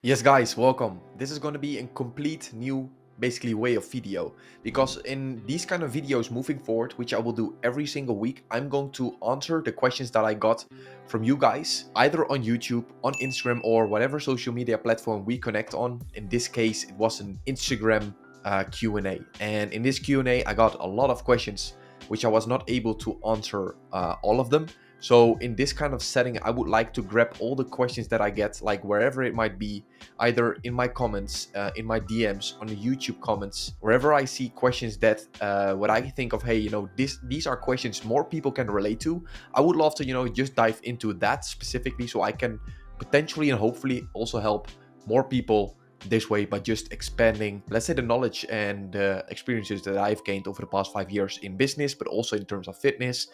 Yes guys, welcome. This is going to be a complete new basically way of video, because in these kind of videos moving forward, which I will do every single week, I'm going to answer the questions that I got from you guys either on YouTube, on Instagram, or whatever social media platform we connect on. In this case it was an Instagram Q&A, and in this Q&A I got a lot of questions which I was not able to answer all of them. So in this kind of setting, I would like to grab all the questions that I get, like wherever it might be, either in my comments, in my DMs, on the YouTube comments, wherever I see questions that what I think of, hey, these are questions more people can relate to. I would love to, just dive into that specifically, so I can potentially and hopefully also help more people this way by just expanding, let's say, the knowledge and experiences that I've gained over the past 5 years in business, but also in terms of fitness,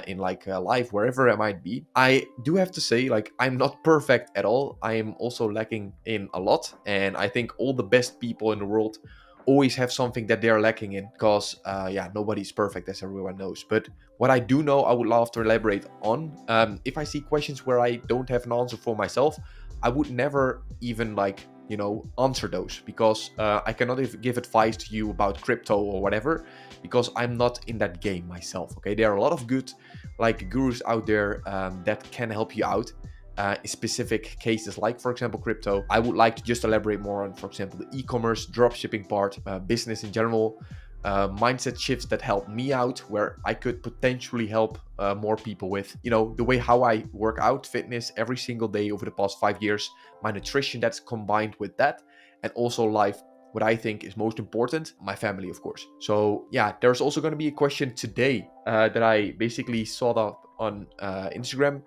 in life, wherever I might be. I do have to say, like, I'm not perfect at all. I am also lacking in a lot, and I think all the best people in the world always have something that they're lacking in, because yeah, nobody's perfect, as everyone knows. But what I do know, I would love to elaborate on. If I see questions where I don't have an answer for myself, I would never even answer those, because I cannot even give advice to you about crypto or whatever, because I'm not in that game myself. Okay, there are a lot of good gurus out there that can help you out in specific cases, like for example crypto. I would like to just elaborate more on, for example, the e-commerce, dropshipping part, business in general, mindset shifts that help me out, where I could potentially help more people with, the way how I work out, fitness every single day over the past 5 years, my nutrition that's combined with that, and also life, what I think is most important, my family, of course. So yeah, there's also going to be a question today that I basically saw that on Instagram,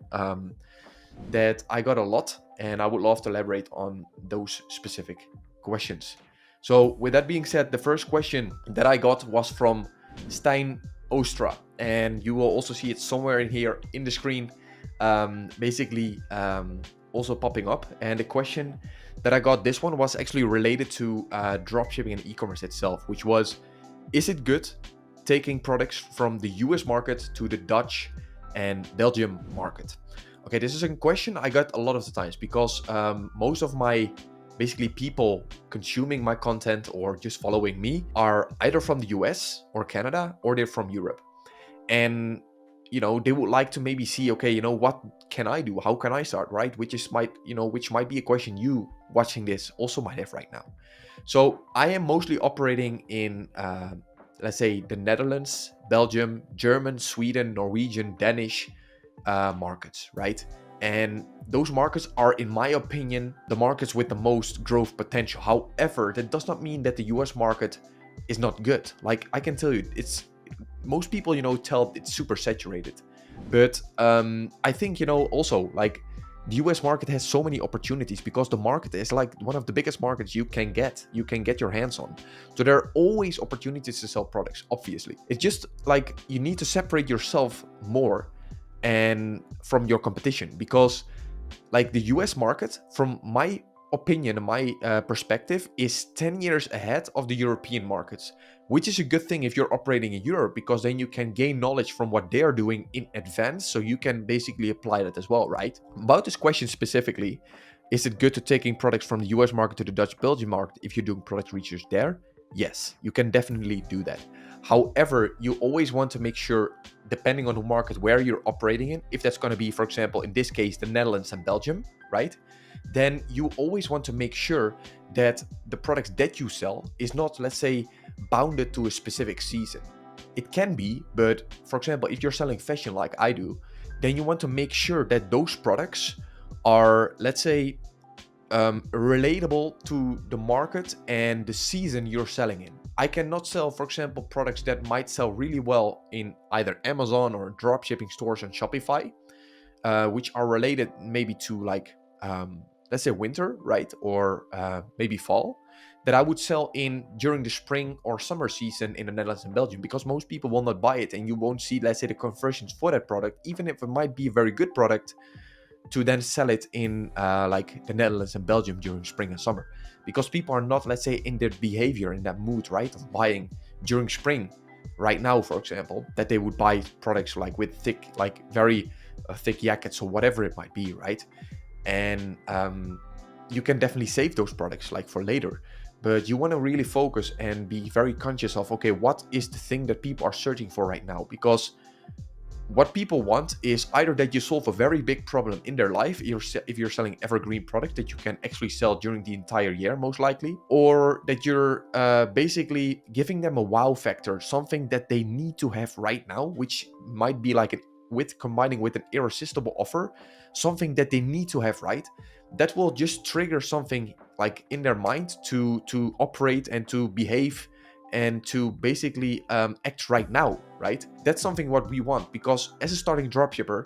that I got a lot, and I would love to elaborate on those specific questions. So with that being said, the first question that I got was from Stein Ostra, and you will also see it somewhere in here in the screen, also popping up. And the question that I got, this one was actually related to dropshipping and e-commerce itself, which was, is it good taking products from the US market to the Dutch and Belgium market? Okay, this is a question I got a lot of the times, because most of my basically people consuming my content or just following me are either from the US or Canada, or they're from Europe. And they would like to maybe see, okay, what can I do, how can I start, right? Which might be a question you watching this also might have right now. So I am mostly operating in let's say the Netherlands, Belgium, German, Sweden, Norwegian, Danish markets, right? And those markets are, in my opinion, the markets with the most growth potential. However, that does not mean that the US market is not good. Like, I can tell you, it's most people, tell it's super saturated. But I think, also, like, the US market has so many opportunities, because the market is like one of the biggest markets you can get your hands on. So there are always opportunities to sell products, obviously. It's just like you need to separate yourself more and from your competition, because like the US market, from my opinion and my perspective, is 10 years ahead of the European markets, which is a good thing if you're operating in Europe, because then you can gain knowledge from what they're doing in advance, so you can basically apply that as well, right? About this question specifically, is it good to taking products from the US market to the Dutch Belgium market if you're doing product research there? Yes, you can definitely do that. However, you always want to make sure, depending on the market where you're operating in, if that's going to be, for example, in this case, the Netherlands and Belgium, right? Then you always want to make sure that the products that you sell is not, let's say, bounded to a specific season. It can be, but for example, if you're selling fashion like I do, then you want to make sure that those products are, let's say, relatable to the market and the season you're selling in. I cannot sell, for example, products that might sell really well in either Amazon or dropshipping stores on Shopify, which are related maybe to, like, let's say winter, right? Or maybe fall, that I would sell in during the spring or summer season in the Netherlands and Belgium, because most people will not buy it, and you won't see, let's say, the conversions for that product, even if it might be a very good product, to then sell it in like the Netherlands and Belgium during spring and summer, because people are not, let's say, in their behavior, in that mood, right, of buying during spring right now, for example, that they would buy products like with thick, like very thick jackets or whatever it might be, right? And you can definitely save those products like for later, but you want to really focus and be very conscious of, okay, what is the thing that people are searching for right now? Because what people want is either that you solve a very big problem in their life, if you're selling evergreen product that you can actually sell during the entire year, most likely, or that you're basically giving them a wow factor, something that they need to have right now, which might be like combining with an irresistible offer, something that they need to have, right? That will just trigger something like in their mind to operate and to behave and to basically act right now, right? That's something what we want, because as a starting dropshipper,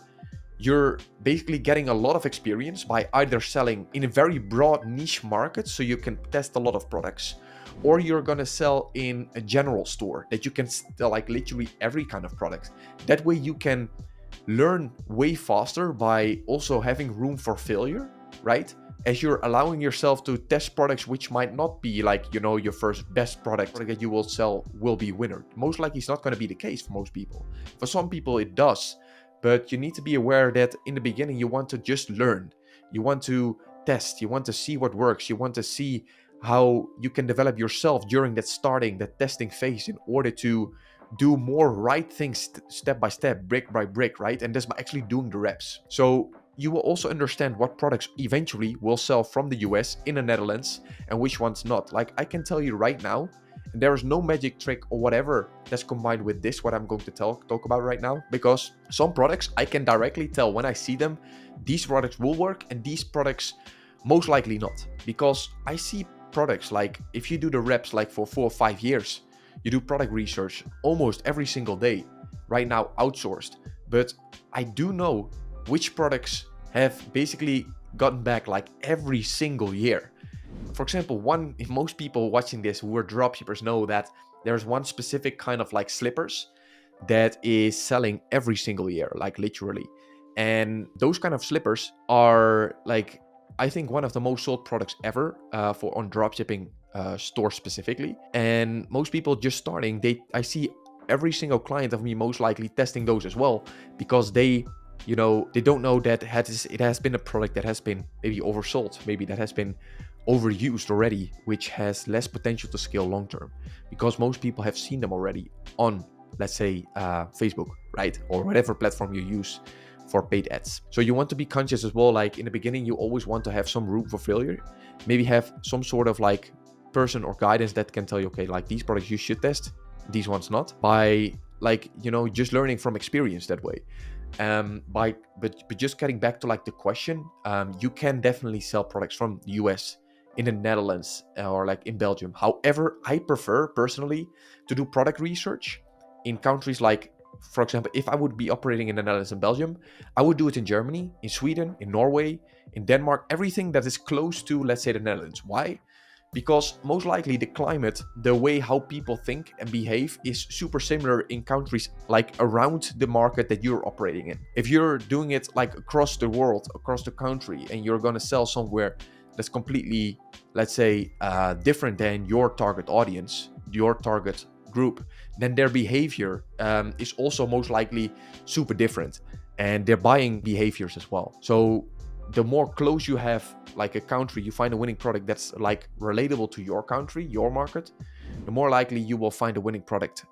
you're basically getting a lot of experience by either selling in a very broad niche market so you can test a lot of products, or you're gonna sell in a general store that you can sell like literally every kind of product. That way you can learn way faster by also having room for failure, right? As you're allowing yourself to test products which might not be like, you know, your first best product that you will sell will be winner. Most likely it's not going to be the case for most people. For some people it does, but you need to be aware that in the beginning you want to just learn. You want to test, you want to see what works, you want to see how you can develop yourself during that testing phase in order to do more right things step by step, brick by brick, right? And that's by actually doing the reps. So you will also understand what products eventually will sell from the US in the Netherlands and which ones not. Like I can tell you right now, there is no magic trick or whatever that's combined with this, what I'm going to talk about right now, because some products I can directly tell when I see them, these products will work and these products most likely not. Because I see products like if you do the reps like for 4 or 5 years, you do product research almost every single day, right now outsourced. But I do know which products have basically gotten back like every single year. For example, if most people watching this who are dropshippers know that there's one specific kind of like slippers that is selling every single year, like literally. And those kind of slippers are like, I think one of the most sold products ever for on dropshipping stores specifically. And most people just starting, I see every single client of me most likely testing those as well, because they don't know that it has been a product that has been maybe oversold, maybe that has been overused already, which has less potential to scale long term, because most people have seen them already on, let's say, Facebook, right? Or whatever platform you use for paid ads. So you want to be conscious as well, like in the beginning, you always want to have some room for failure, maybe have some sort of like person or guidance that can tell you, okay, like these products you should test, these ones not, by like, just learning from experience that way. But just getting back to like the question, you can definitely sell products from the US in the Netherlands or like in Belgium. However, I prefer personally to do product research in countries like, for example, if I would be operating in the Netherlands and Belgium, I would do it in Germany, in Sweden, in Norway, in Denmark, everything that is close to, let's say, the Netherlands. Why? Because most likely the climate, the way how people think and behave is super similar in countries like around the market that you're operating in. If you're doing it like across the world, across the country, and you're going to sell somewhere that's completely, let's say, different than your target audience, your target group, then their behavior is also most likely super different, and their buying behaviors as well. So the more close you have like a country, you find a winning product that's like relatable to your country, your market, the more likely you will find a winning product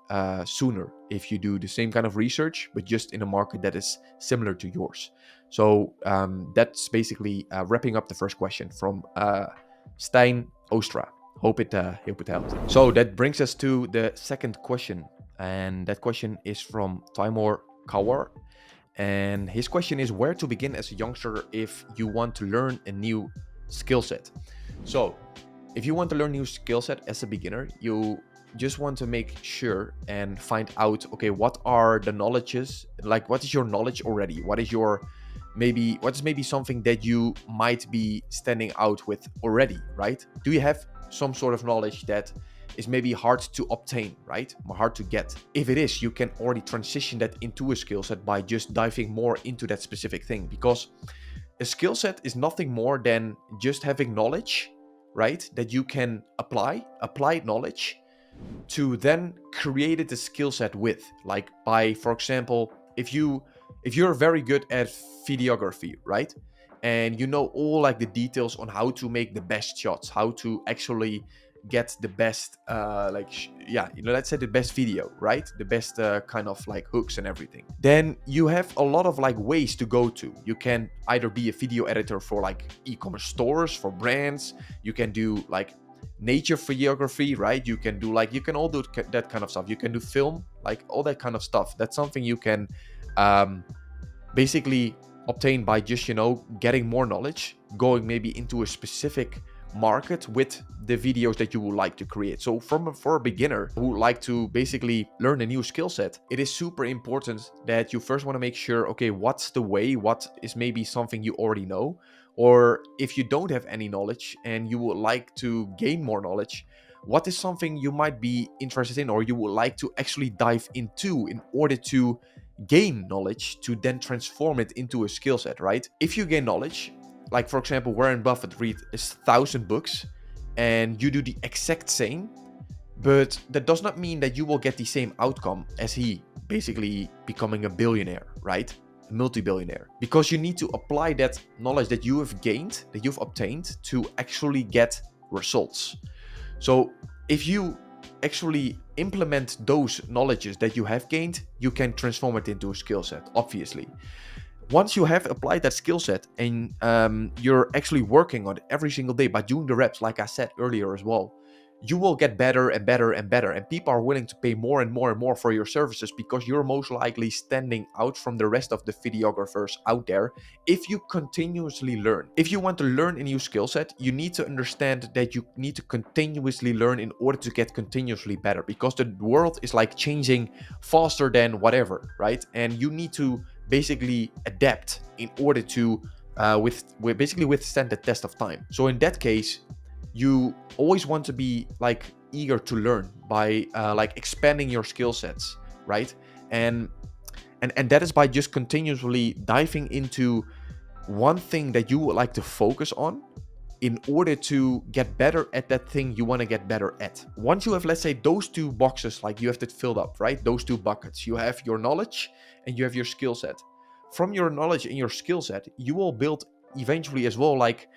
sooner if you do the same kind of research, but just in a market that is similar to yours. So that's basically wrapping up the first question from Stijn Ostra. Hope it helped. So that brings us to the second question, and that question is from Timur Kawar. And his question is where to begin as a youngster if you want to learn a new skill set. So if you want to learn a new skill set as a beginner, you just want to make sure and find out, okay, what are the knowledges, like what is your knowledge already? What is maybe something that you might be standing out with already, right? Do you have some sort of knowledge that is maybe hard to obtain, right? Hard to get. If it is, you can already transition that into a skill set by just diving more into that specific thing, because a skill set is nothing more than just having knowledge, right? That you can applied knowledge to then create it a skill set with, like by, for example, if you're very good at videography, right? and you know all like the details on how to make the best shots, how to actually get the best let's say the best video, right? The best kind of like hooks and everything. Then you have a lot of like ways to go to. You can either be a video editor for like e-commerce stores, for brands. You can do like nature photography, right? You can do like, you can all do that kind of stuff. You can do film, like all that kind of stuff. That's something you can basically obtain by just, getting more knowledge, going maybe into a specific market with the videos that you would like to create. So for a beginner who would like to basically learn a new skill set, it is super important that you first want to make sure, okay, what's the way, what is maybe something you already know, or if you don't have any knowledge and you would like to gain more knowledge, what is something you might be interested in or you would like to actually dive into in order to gain knowledge to then transform it into a skill set, right? If you gain knowledge, like for example, Warren Buffett read 1,000 books and you do the exact same, but that does not mean that you will get the same outcome as he, basically becoming a billionaire, right? A multi-billionaire. Because you need to apply that knowledge that you have gained, that you've obtained, to actually get results. So if you actually implement those knowledges that you have gained, you can transform it into a skill set, obviously. Once you have applied that skill set and you're actually working on it every single day by doing the reps, like I said earlier as well, you will get better and better and better. And people are willing to pay more and more and more for your services because you're most likely standing out from the rest of the videographers out there if you continuously learn. If you want to learn a new skill set, you need to understand that you need to continuously learn in order to get continuously better, because the world is like changing faster than whatever, right? And you need to basically adapt in order to basically withstand the test of time. So in that case, you always want to be like eager to learn by like expanding your skill sets, right? And that is by just continuously diving into one thing that you would like to focus on in order to get better at that thing you want to get better at. Once you have, let's say, those two boxes, like you have that filled up, right? Those two buckets, you have your knowledge and you have your skill set. From your knowledge and your skill set, you will build eventually as well like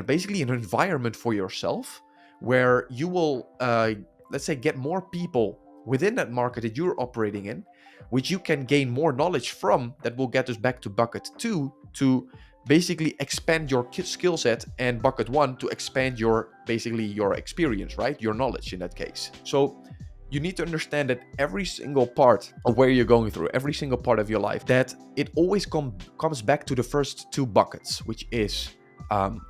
basically an environment for yourself where you will, let's say, get more people within that market that you're operating in, which you can gain more knowledge from. That will get us back to bucket 2 to basically expand your skill set, and bucket 1 to expand your experience, right? Your knowledge in that case. So you need to understand that every single part of where you're going through, every single part of your life, that it always comes back to the first two buckets, which is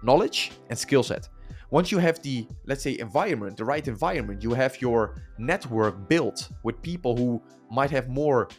knowledge and skill set. Once you have the, let's say, environment, the right environment, you have your network built with people who might have more,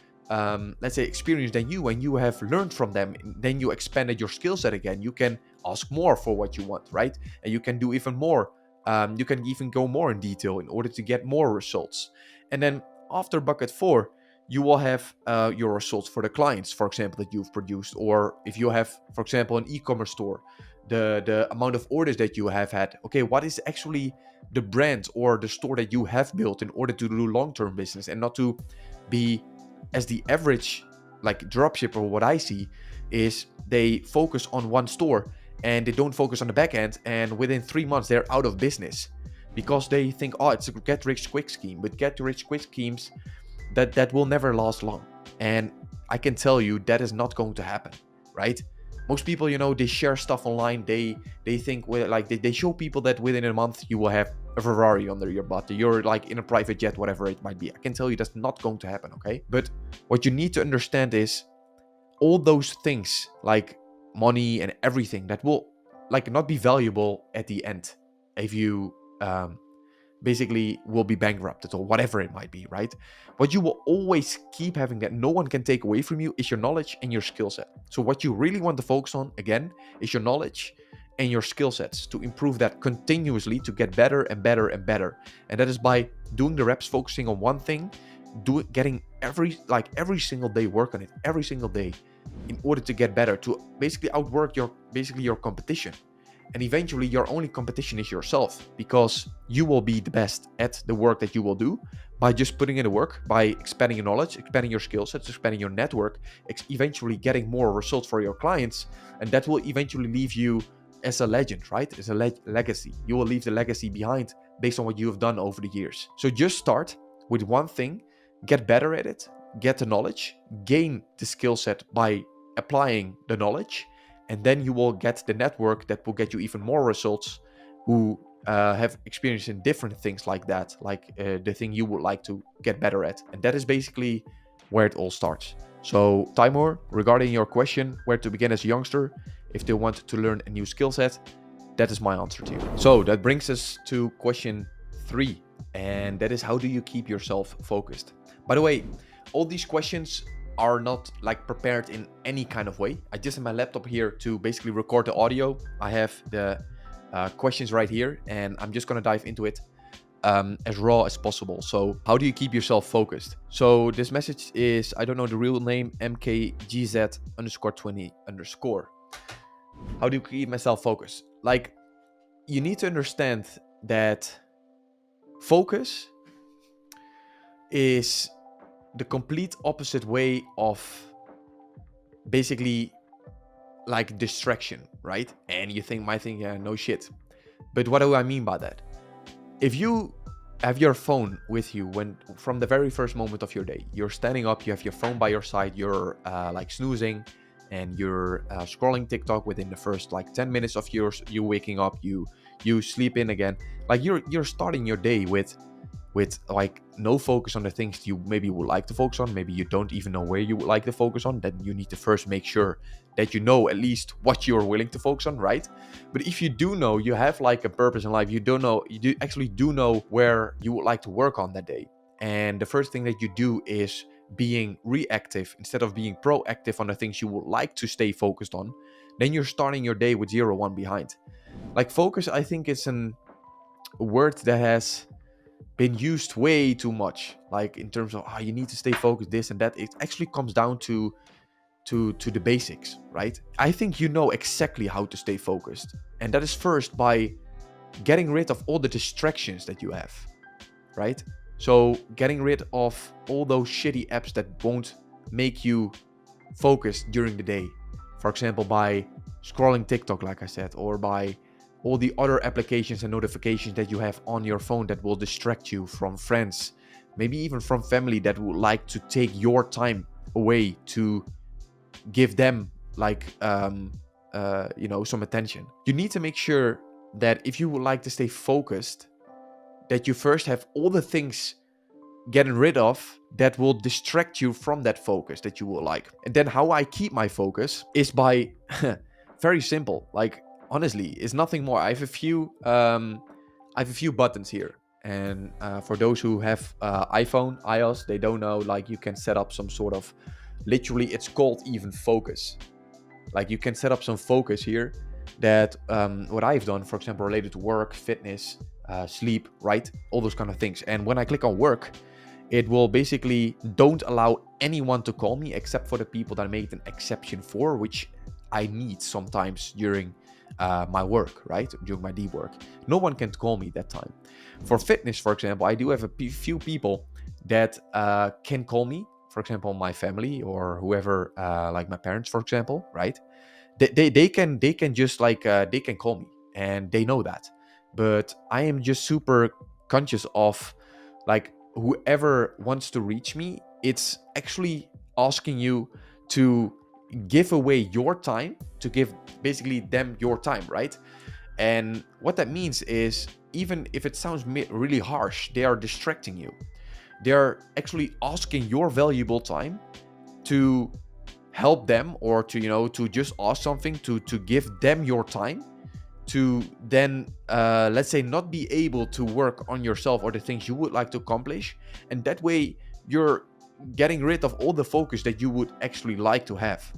let's say, experience than you, and you have learned from them, then you expanded your skill set again. You can ask more for what you want, right? And you can do even more. You can even go more in detail in order to get more results. And then after bucket 4, you will have your results for the clients, for example, that you've produced. Or if you have, for example, an e-commerce store, the amount of orders that you have had. Okay, what is actually the brand or the store that you have built in order to do long-term business, and not to be as the average like dropshipper. What I see is they focus on one store and they don't focus on the back end, and within 3 months they're out of business because they think, oh, it's a get rich quick scheme. But get rich quick schemes, that will never last long. And I can tell you that is not going to happen, right? Most people, they share stuff online. They think, like, they show people that within a month you will have a Ferrari under your butt. You're like in a private jet, whatever it might be. I can tell you that's not going to happen, okay? But what you need to understand is all those things, like money and everything, that will like not be valuable at the end if you basically will be bankrupted or whatever it might be, right? What you will always keep having that no one can take away from you is your knowledge and your skill set. So what you really want to focus on, again, is your knowledge and your skill sets, to improve that continuously, to get better and better and better. And that is by doing the reps, focusing on one thing, getting every single day, work on it every single day in order to get better, to basically outwork your competition. And eventually your only competition is yourself, because you will be the best at the work that you will do by just putting in the work, by expanding your knowledge, expanding your skill sets, expanding your network, eventually getting more results for your clients. And that will eventually leave you as a legend, right? As a legacy. You will leave the legacy behind based on what you have done over the years. So just start with one thing, get better at it, get the knowledge, gain the skill set by applying the knowledge, and then you will get the network that will get you even more results, who have experience in different things like that, like the thing you would like to get better at. And that is basically where it all starts. So Timur, regarding your question, where to begin as a youngster if they want to learn a new skill set, that is my answer to you. So that brings us to question 3, and that is, how do you keep yourself focused? By the way, all these questions are not like prepared in any kind of way. I just have my laptop here to basically record the audio. I have the questions right here, and I'm just gonna dive into it as raw as possible. So how do you keep yourself focused? So this message is, I don't know the real name, MKGZ_20_. How do you keep myself focused? Like, you need to understand that focus is the complete opposite way of basically like distraction, right? And you might think, yeah, no shit. But what do I mean by that? If you have your phone with you from the very first moment of your day, you're standing up, you have your phone by your side, you're like snoozing, and you're scrolling TikTok within the first like 10 minutes of you waking up, you sleep in again. Like you're starting your day with like no focus on the things you maybe would like to focus on. Maybe you don't even know where you would like to focus on. Then you need to first make sure that you know at least what you're willing to focus on, right? But if you do know, you have like a purpose in life, you actually do know where you would like to work on that day. And the first thing that you do is being reactive instead of being proactive on the things you would like to stay focused on. Then you're starting your day with 0-1 behind. Like focus, I think it's a word that has been used way too much, like in terms of you need to stay focused, this and that. It actually comes down to the basics, right? I think you know exactly how to stay focused, and that is first by getting rid of all the distractions that you have, right? So getting rid of all those shitty apps that won't make you focus during the day, for example by scrolling TikTok, like I said, or by all the other applications and notifications that you have on your phone that will distract you from friends, maybe even from family that would like to take your time away to give them like some attention. You need to make sure that if you would like to stay focused, that you first have all the things getting rid of that will distract you from that focus that you will like. And then how I keep my focus is by very simple, like honestly, it's nothing more. I have a few buttons here, and for those who have iOS, they don't know, like you can set up some sort of, literally it's called even focus. Like you can set up some focus here that what I've done, for example, related to work, fitness, sleep, right? All those kind of things. And when I click on work, it will basically don't allow anyone to call me except for the people that I made an exception for, which I need sometimes during my work, right? During my deep work. No one can call me that time. For fitness, for example, I do have a few people that can call me, for example, my family or whoever, like my parents, for example, right? They can just like, they can call me and they know that. But I am just super conscious of like whoever wants to reach me, it's actually asking you to give away your time, to give basically them your time, right? And what that means is, even if it sounds really harsh, they are distracting you. They are actually asking your valuable time to help them, or to just ask something, to give them your time, to then let's say not be able to work on yourself or the things you would like to accomplish. And that way you're getting rid of all the focus that you would actually like to have.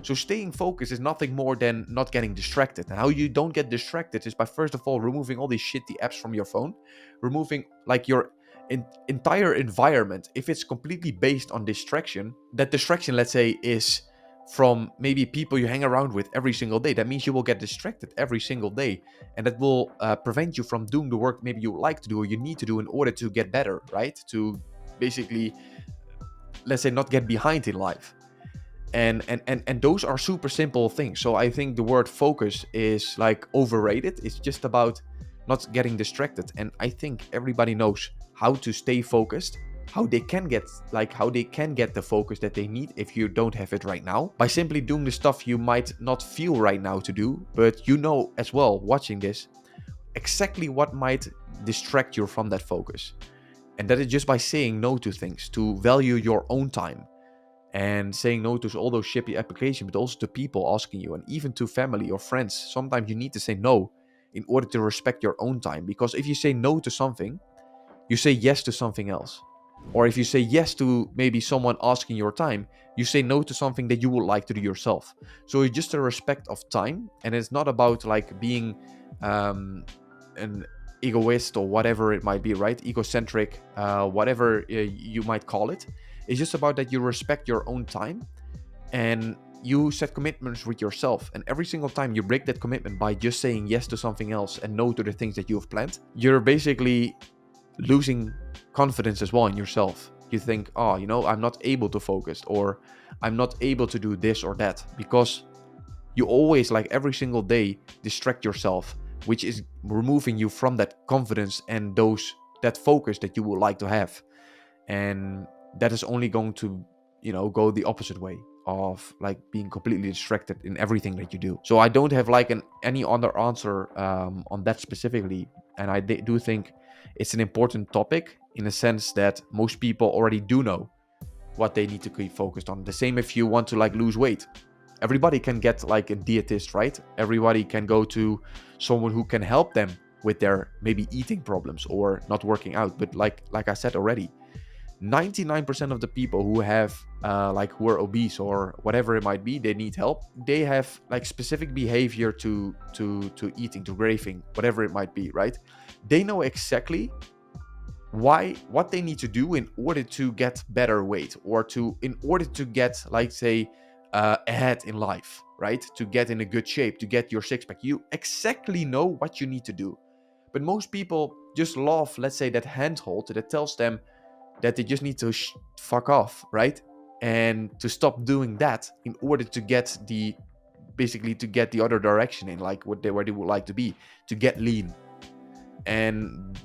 So staying focused is nothing more than not getting distracted. And how you don't get distracted is by, first of all, removing all these shitty apps from your phone, removing like your entire environment. If it's completely based on distraction, that distraction, let's say, is from maybe people you hang around with every single day, that means you will get distracted every single day, and that will prevent you from doing the work maybe you would like to do or you need to do in order to get better, right? To basically, let's say, not get behind in life. And those are super simple things. So I think the word focus is like overrated. It's just about not getting distracted. And I think everybody knows how to stay focused, how they can get the focus that they need if you don't have it right now, by simply doing the stuff you might not feel right now to do, but you know as well, watching this, exactly what might distract you from that focus. And that is just by saying no to things, to value your own time, and saying no to all those shippy applications, but also to people asking you, and even to family or friends. Sometimes you need to say no in order to respect your own time, because if you say no to something, you say yes to something else. Or if you say yes to maybe someone asking your time, you say no to something that you would like to do yourself. So it's just a respect of time, and it's not about like being an egoist or whatever it might be, right? Egocentric, whatever you might call it. It's just about that you respect your own time, and you set commitments with yourself. And every single time you break that commitment by just saying yes to something else and no to the things that you have planned, you're basically losing confidence as well in yourself. You think, oh, I'm not able to focus, or I'm not able to do this or that, because you always, like every single day, distract yourself, which is removing you from that confidence and that focus that you would like to have. And that is only going to, go the opposite way of like being completely distracted in everything that you do. So I don't have like any other answer on that specifically. And I do think it's an important topic, in a sense that most people already do know what they need to keep focused on. The same if you want to like lose weight. Everybody can get like a dietist, right? Everybody can go to someone who can help them with their maybe eating problems or not working out. But like I said already, 99% of the people who have who are obese or whatever it might be, they need help. They have like specific behavior to eating, to craving, whatever it might be, right? They know exactly what they need to do in order to get better weight, or in order to get, like, say, ahead in life, right? To get in a good shape, to get your six pack. You exactly know what you need to do. But most people just love, let's say, that handhold that tells them that they just need to fuck off, right? And to stop doing that in order to get the other direction in, like where they would like to be, to get lean. And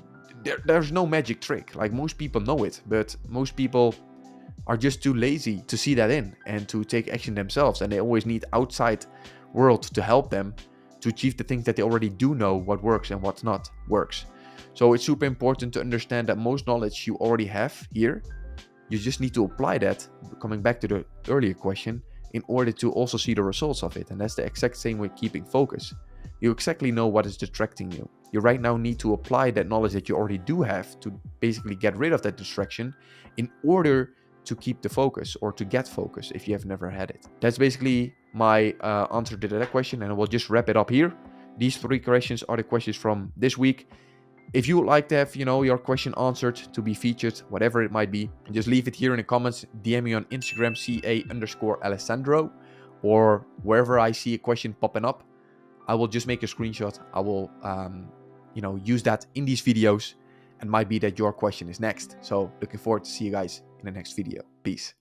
there's no magic trick. Like, most people know it, but most people are just too lazy to see that in and to take action themselves. And they always need outside world to help them to achieve the things that they already do know what works and what not works. So it's super important to understand that most knowledge you already have here, you just need to apply that, coming back to the earlier question, in order to also see the results of it. And that's the exact same with keeping focus. You exactly know what is distracting you. You right now need to apply that knowledge that you already do have to basically get rid of that distraction in order to keep the focus, or to get focus if you have never had it. That's basically my answer to that question, and I will just wrap it up here. These 3 questions are the questions from this week. If you would like to have, your question answered, to be featured, whatever it might be, just leave it here in the comments. DM me on Instagram, CA_Alessandro, or wherever I see a question popping up. I will just make a screenshot. I will, use that in these videos, and might be that your question is next. So looking forward to see you guys in the next video. Peace.